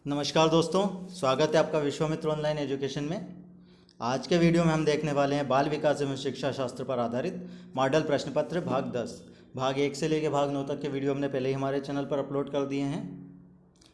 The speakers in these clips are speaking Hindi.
नमस्कार दोस्तों, स्वागत है आपका विश्वामित्र ऑनलाइन एजुकेशन में। आज के वीडियो में हम देखने वाले हैं बाल विकास एवं शिक्षा शास्त्र पर आधारित मॉडल प्रश्न पत्र भाग 10। भाग 1 से लेकर भाग 9 तक के वीडियो हमने पहले ही हमारे चैनल पर अपलोड कर दिए हैं,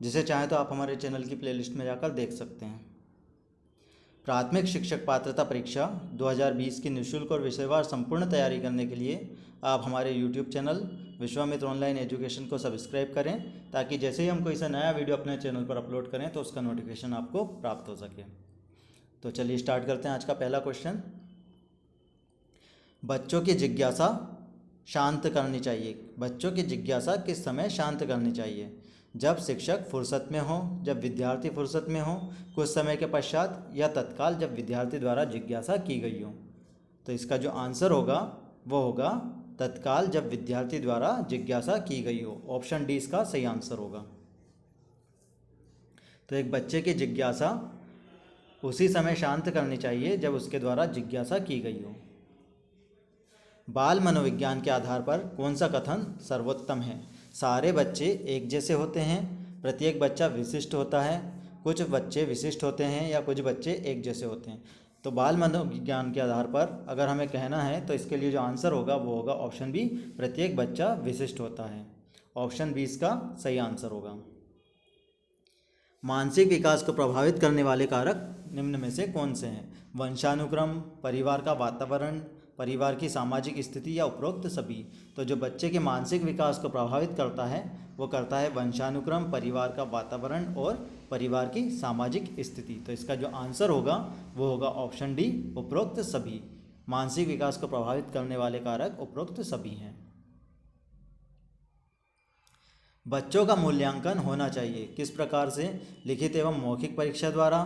जिसे चाहें तो आप हमारे चैनल की प्लेलिस्ट में जाकर देख सकते हैं। प्राथमिक शिक्षक पात्रता परीक्षा 2020 की निःशुल्क और विषयवार संपूर्ण तैयारी करने के लिए आप हमारे YouTube channel Vishwamitra online education को सब्सक्राइब करें, ताकि जैसे ही हम कोई सा नया वीडियो अपने चैनल पर अपलोड करें तो उसका नोटिफिकेशन आपको प्राप्त हो सके। तो चलिए स्टार्ट करते हैं। आज का पहला क्वेश्चन, बच्चों की जिज्ञासा शांत करनी चाहिए। बच्चों की जिज्ञासा किस समय शांत करनी चाहिए? जब शिक्षक फुर्सत में हो, जब विद्यार्थी फुर्सत में हो, कुछ समय के पश्चात, या तत्काल जब विद्यार्थी द्वारा जिज्ञासा की गई हो। तो इसका जो आंसर होगा वो होगा तत्काल जब विद्यार्थी द्वारा जिज्ञासा की गई हो। ऑप्शन डी इसका सही आंसर होगा। तो एक बच्चे की जिज्ञासा उसी समय शांत करनी चाहिए जब उसके द्वारा जिज्ञासा की गई हो। बाल मनोविज्ञान के आधार पर कौन सा कथन सर्वोत्तम है? सारे बच्चे एक जैसे होते हैं, प्रत्येक बच्चा विशिष्ट होता है, कुछ बच्चे विशिष्ट होते हैं, या कुछ बच्चे एक जैसे होते हैं। तो बाल मनोविज्ञान के आधार पर अगर हमें कहना है तो इसके लिए जो आंसर होगा वो होगा ऑप्शन बी, प्रत्येक बच्चा विशिष्ट होता है। ऑप्शन बी इसका सही आंसर होगा। मानसिक विकास को प्रभावित करने वाले कारक निम्न में से कौन से हैं? वंशानुक्रम, परिवार का वातावरण, परिवार की सामाजिक स्थिति, या उपरोक्त सभी। तो जो बच्चे के मानसिक विकास को प्रभावित करता है वो करता है वंशानुक्रम, परिवार का वातावरण और परिवार की सामाजिक स्थिति। तो इसका जो आंसर होगा वो होगा ऑप्शन डी, उपरोक्त सभी। मानसिक विकास को प्रभावित करने वाले कारक उपरोक्त सभी हैं। बच्चों का मूल्यांकन होना चाहिए किस प्रकार से? लिखित एवं मौखिक परीक्षा द्वारा,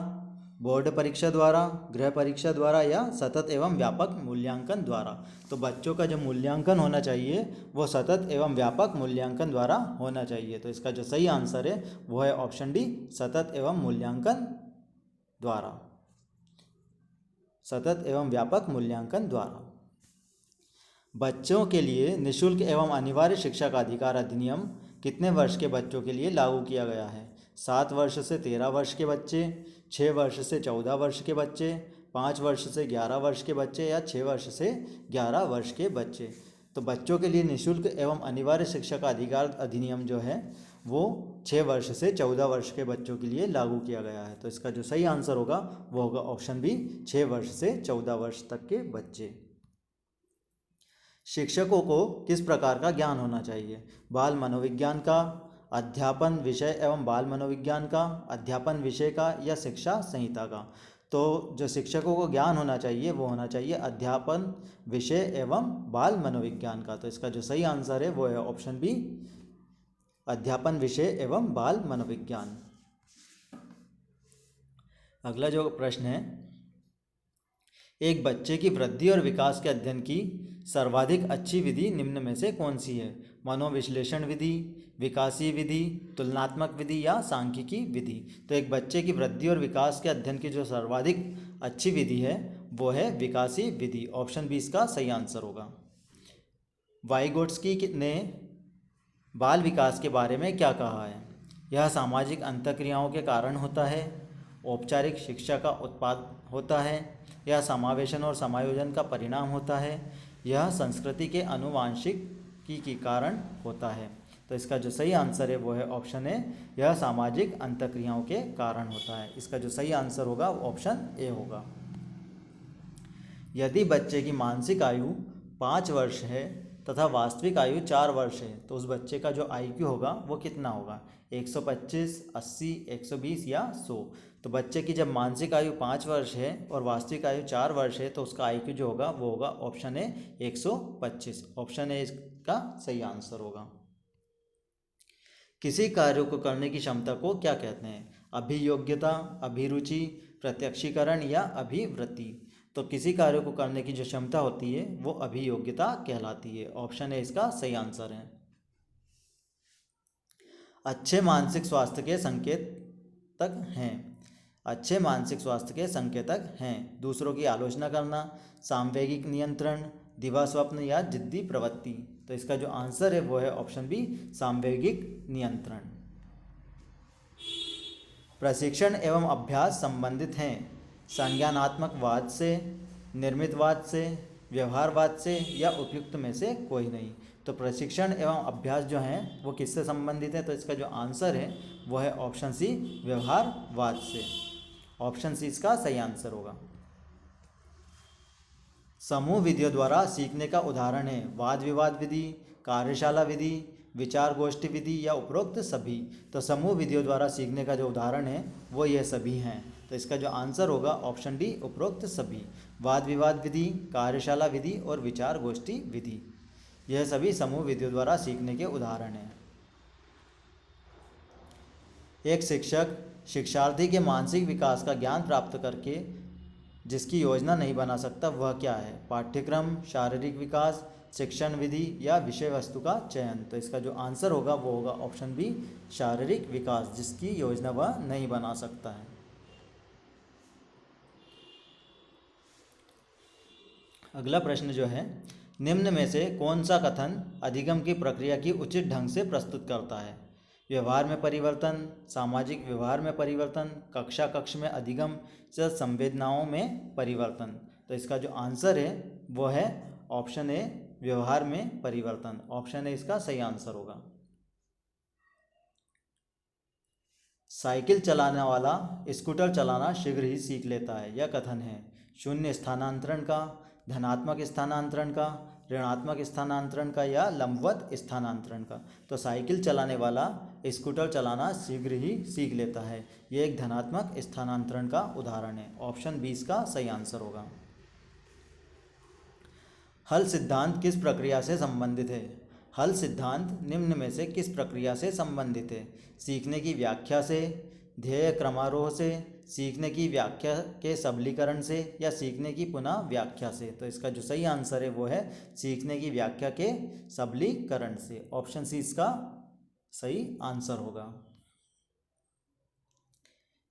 बोर्ड परीक्षा द्वारा, गृह परीक्षा द्वारा, या सतत एवं व्यापक मूल्यांकन द्वारा। तो बच्चों का जो मूल्यांकन होना चाहिए वो सतत एवं व्यापक मूल्यांकन द्वारा होना चाहिए। तो इसका जो सही आंसर है वो है ऑप्शन डी, सतत एवं मूल्यांकन द्वारा, सतत एवं व्यापक मूल्यांकन द्वारा। बच्चों के लिए निःशुल्क एवं अनिवार्य शिक्षा का अधिकार अधिनियम कितने वर्ष के बच्चों के लिए लागू किया गया है? 7 वर्ष से 13 वर्ष के बच्चे, 6 वर्ष से 14 वर्ष के बच्चे, 5 वर्ष से 11 वर्ष के बच्चे, या 6 वर्ष से 11 वर्ष के बच्चे। तो बच्चों के लिए निःशुल्क एवं अनिवार्य शिक्षा का अधिकार अधिनियम जो है वो 6 वर्ष से 14 वर्ष के बच्चों के लिए लागू किया गया है। तो इसका जो सही आंसर होगा वो होगा ऑप्शन बी, 6 वर्ष से 14 वर्ष तक के बच्चे। शिक्षकों को किस प्रकार का ज्ञान होना चाहिए? बाल मनोविज्ञान का, अध्यापन विषय एवं बाल मनोविज्ञान का, अध्यापन विषय का, या शिक्षा संहिता का। तो जो शिक्षकों को ज्ञान होना चाहिए वो होना चाहिए अध्यापन विषय एवं बाल मनोविज्ञान का। तो इसका जो सही आंसर है वो है ऑप्शन बी, अध्यापन विषय एवं बाल मनोविज्ञान। अगला जो प्रश्न है, एक बच्चे की वृद्धि और विकास के अध्ययन की सर्वाधिक अच्छी विधि निम्न में से कौन सी है? मनोविश्लेषण विधि, विकासीय विधि, तुलनात्मक विधि, या सांख्यिकी विधि। तो एक बच्चे की वृद्धि और विकास के अध्ययन की जो सर्वाधिक अच्छी विधि है वो है विकासीय विधि। ऑप्शन बी इसका सही आंसर होगा। वाइगोट्स्की ने बाल विकास के बारे में क्या कहा है? यह सामाजिक अंतःक्रियाओं के कारण होता है, औपचारिक शिक्षा का उत्पाद होता है, यह समावेशन और समायोजन का परिणाम होता है, यह संस्कृति के आनुवांशिकी के कारण होता है। तो इसका जो सही आंसर है वो है ऑप्शन ए, यह सामाजिक अंतःक्रियाओं के कारण होता है। इसका जो सही आंसर होगा वो ऑप्शन ए होगा। यदि बच्चे की मानसिक आयु 5 वर्ष है तथा वास्तविक आयु 4 वर्ष है तो उस बच्चे का जो IQ होगा वो कितना होगा? 125, 80, 120, या 100। तो बच्चे की जब मानसिक आयु 5 वर्ष है और वास्तविक आयु 4 वर्ष है तो उसका IQ जो होगा वो होगा ऑप्शन ए, 125। ऑप्शन ए इसका सही आंसर होगा। किसी कार्य को करने की क्षमता को क्या कहते हैं? अभियोग्यता, अभिरुचि, प्रत्यक्षीकरण, या अभिवृत्ति। तो किसी कार्य को करने की जो क्षमता होती है वो अभियोग्यता कहलाती है। ऑप्शन ए इसका सही आंसर है। अच्छे मानसिक स्वास्थ्य के संकेतक हैं। अच्छे मानसिक स्वास्थ्य के संकेतक हैं दूसरों की आलोचना करना, सामवेगिक नियंत्रण, दिवा स्वप्न, या जिद्दी प्रवृत्ति। तो इसका जो आंसर है वो है ऑप्शन बी, सामवेगिक नियंत्रण। प्रशिक्षण एवं अभ्यास संबंधित हैं संज्ञानात्मकवाद से, निर्मितवाद से, व्यवहारवाद से या उपयुक्त में से कोई नहीं। तो प्रशिक्षण एवं अभ्यास जो हैं वो किससे संबंधित है? तो इसका जो आंसर है वो है ऑप्शन सी, व्यवहारवाद से। ऑप्शन सी इसका सही आंसर होगा। समूह विधियों द्वारा सीखने का उदाहरण है वाद विवाद विधि, कार्यशाला विधि, विचार गोष्ठी विधि या उपरोक्त सभी। तो समूह विधियों द्वारा सीखने का जो उदाहरण है वो ये सभी हैं। तो इसका जो आंसर होगा ऑप्शन डी, उपरोक्त सभी। वाद विवाद विधि, कार्यशाला विधि और विचार गोष्ठी विधि, यह सभी समूह विधियों द्वारा सीखने के उदाहरण हैं। एक शिक्षक शिक्षार्थी के मानसिक विकास का ज्ञान प्राप्त करके जिसकी योजना नहीं बना सकता वह क्या है? पाठ्यक्रम, शारीरिक विकास, शिक्षण विधि या विषय वस्तु का चयन। तो इसका जो आंसर होगा वो होगा ऑप्शन बी, शारीरिक विकास, जिसकी योजना वह नहीं बना सकता है। अगला प्रश्न जो है, निम्न में से कौन सा कथन अधिगम की प्रक्रिया की उचित ढंग से प्रस्तुत करता है? व्यवहार में परिवर्तन, सामाजिक व्यवहार में परिवर्तन, कक्षा कक्ष में अधिगम से संवेदनाओं में परिवर्तन। तो इसका जो आंसर है वो है ऑप्शन ए, व्यवहार में परिवर्तन। ऑप्शन ए इसका सही आंसर होगा। साइकिल चलाने वाला स्कूटर चलाना शीघ्र ही सीख लेता है, यह कथन है शून्य स्थानांतरण का, धनात्मक स्थानांतरण का, ऋणात्मक स्थानांतरण का या लंबवत स्थानांतरण का। तो साइकिल चलाने वाला स्कूटर चलाना शीघ्र ही सीख लेता है, यह एक धनात्मक स्थानांतरण का उदाहरण है। ऑप्शन बी इसका सही आंसर होगा। हल सिद्धांत किस प्रक्रिया से संबंधित है? हल सिद्धांत निम्न में से किस प्रक्रिया से संबंधित है? सीखने की व्याख्या से, ध्येय क्रमारोह से, सीखने की व्याख्या के सबलीकरण से या सीखने की पुनः व्याख्या से। तो इसका जो सही आंसर है वो है सीखने की व्याख्या के सबलीकरण से। ऑप्शन सी इसका सही आंसर होगा।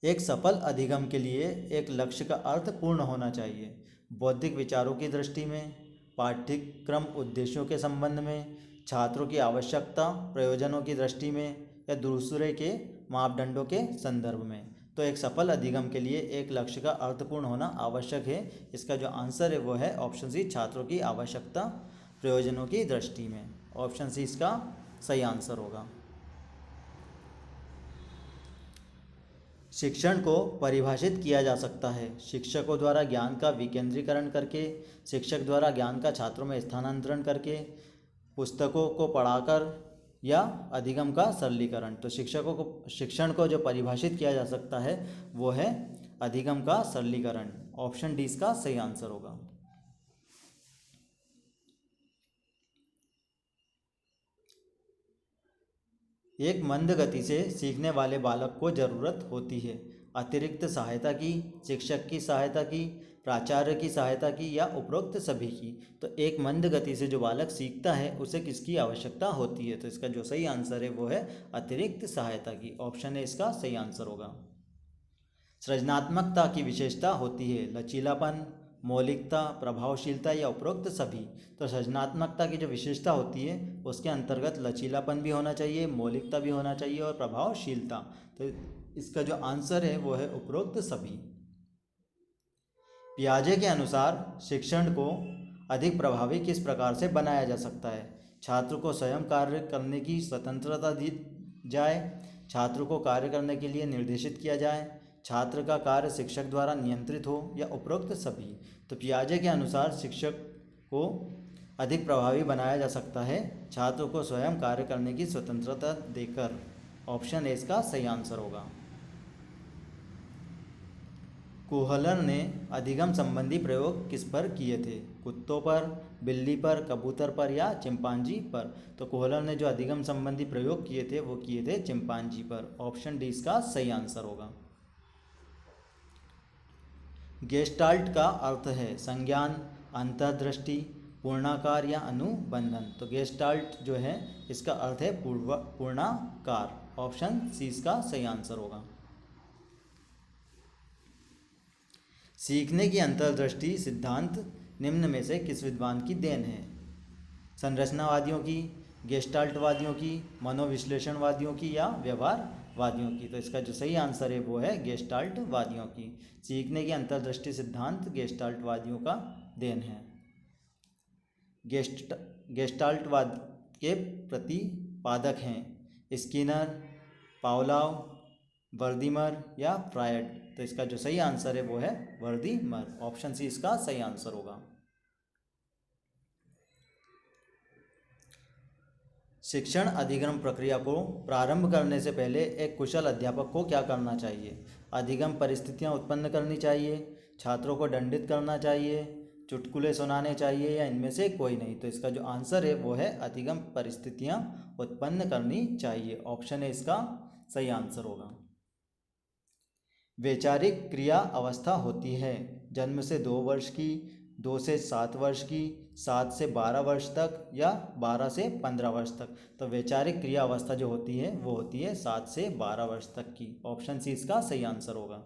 एक सफल अधिगम के लिए एक लक्ष्य का अर्थ पूर्ण होना चाहिए। बौद्धिक विचारों की दृष्टि में, पाठ्यक्रम उद्देश्यों के संबंध में, छात्रों की आवश्यकता प्रयोजनों की दृष्टि में या दूसरे के मापदंडों के संदर्भ में। तो एक सफल अधिगम के लिए एक लक्ष्य का अर्थपूर्ण होना आवश्यक है। इसका जो आंसर है वो है ऑप्शन सी, छात्रों की आवश्यकता प्रयोजनों की दृष्टि में। ऑप्शन सी इसका सही आंसर होगा। शिक्षण को परिभाषित किया जा सकता है शिक्षकों द्वारा ज्ञान का विकेंद्रीकरण करके, शिक्षक द्वारा ज्ञान का छात्रों में स्थानांतरण करके, पुस्तकों को पढ़ाकर या अधिगम का सरलीकरण। तो शिक्षण को जो परिभाषित किया जा सकता है वो है अधिगम का सरलीकरण। ऑप्शन डी इसका सही आंसर होगा। एक मंद गति से सीखने वाले बालक को जरूरत होती है अतिरिक्त सहायता की, शिक्षक की सहायता की, प्राचार्य की सहायता की या उपरोक्त सभी की। तो एक मंद गति से जो बालक सीखता है उसे किसकी आवश्यकता होती है? तो इसका जो सही आंसर है वो है अतिरिक्त सहायता की। ऑप्शन ए इसका सही आंसर होगा। सृजनात्मकता की विशेषता होती है लचीलापन, मौलिकता, प्रभावशीलता या उपरोक्त सभी। तो सृजनात्मकता की जो विशेषता होती है उसके अंतर्गत लचीलापन भी होना चाहिए, मौलिकता भी होना चाहिए और प्रभावशीलता। तो इसका जो आंसर है वो है उपरोक्त सभी। पियाजे के अनुसार शिक्षण को अधिक प्रभावी किस प्रकार से बनाया जा सकता है? छात्र को स्वयं कार्य करने की स्वतंत्रता दी जाए, छात्र को कार्य करने के लिए निर्देशित किया जाए, छात्र का कार्य शिक्षक द्वारा नियंत्रित हो या उपरोक्त सभी। तो पियाजे के अनुसार शिक्षक को अधिक प्रभावी बनाया जा सकता है छात्र को स्वयं कार्य करने की स्वतंत्रता देकर। ऑप्शन ए इसका सही आंसर होगा। कोहलर ने अधिगम संबंधी प्रयोग किस पर किए थे? कुत्तों पर, बिल्ली पर, कबूतर पर या चिंपांजी पर। तो कोहलर ने जो अधिगम संबंधी प्रयोग किए थे वो किए थे चिंपांजी पर। ऑप्शन डी इसका सही आंसर होगा। गेस्टाल्ट का अर्थ है संज्ञान, अंतर्दृष्टि, पूर्णाकार या अनुबंधन। तो गेस्टाल्ट जो है इसका अर्थ है पूर्णाकार। ऑप्शन सी इसका सही आंसर होगा। सीखने की अंतर्दृष्टि सिद्धांत निम्न में से किस विद्वान की देन है? संरचनावादियों की, गेस्टाल्टवादियों की, मनोविश्लेषणवादियों की या व्यवहारवादियों की? तो इसका जो सही आंसर है वो है गेस्टाल्टवादियों की। सीखने की अंतर्दृष्टि सिद्धांत गेस्टाल्टवादियों का देन है। गेस्टाल्टवाद के प्रतिपादक हैं स्किनर, पावलोव, वर्दीमर या फ्रायड? तो इसका जो सही आंसर है वो है वर्दीमर। ऑप्शन सी इसका सही आंसर होगा। शिक्षण अधिगम प्रक्रिया को प्रारंभ करने से पहले एक कुशल अध्यापक को क्या करना चाहिए? अधिगम परिस्थितियां उत्पन्न करनी चाहिए, छात्रों को दंडित करना चाहिए, चुटकुले सुनाने चाहिए या इनमें से कोई नहीं? तो इसका जो आंसर है वो है अधिगम परिस्थितियां उत्पन्न करनी चाहिए। ऑप्शन है इसका सही आंसर होगा। वैचारिक क्रिया अवस्था होती है जन्म से 2 वर्ष की, 2 से 7 वर्ष की, 7 से 12 वर्ष तक या 12 से 15 वर्ष तक? तो वैचारिक क्रिया अवस्था जो होती है वो होती है 7 से 12 वर्ष तक की। ऑप्शन सी इसका सही आंसर होगा।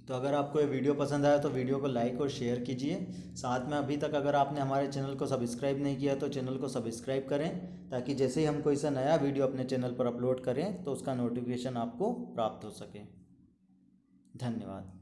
तो अगर आपको ये वीडियो पसंद आया तो वीडियो को लाइक और शेयर कीजिए। साथ में अभी तक अगर आपने हमारे चैनल को सब्सक्राइब नहीं किया तो चैनल को सब्सक्राइब करें, ताकि जैसे ही हम कोई सा नया वीडियो अपने चैनल पर अपलोड करें तो उसका नोटिफिकेशन आपको प्राप्त हो सके। धन्यवाद।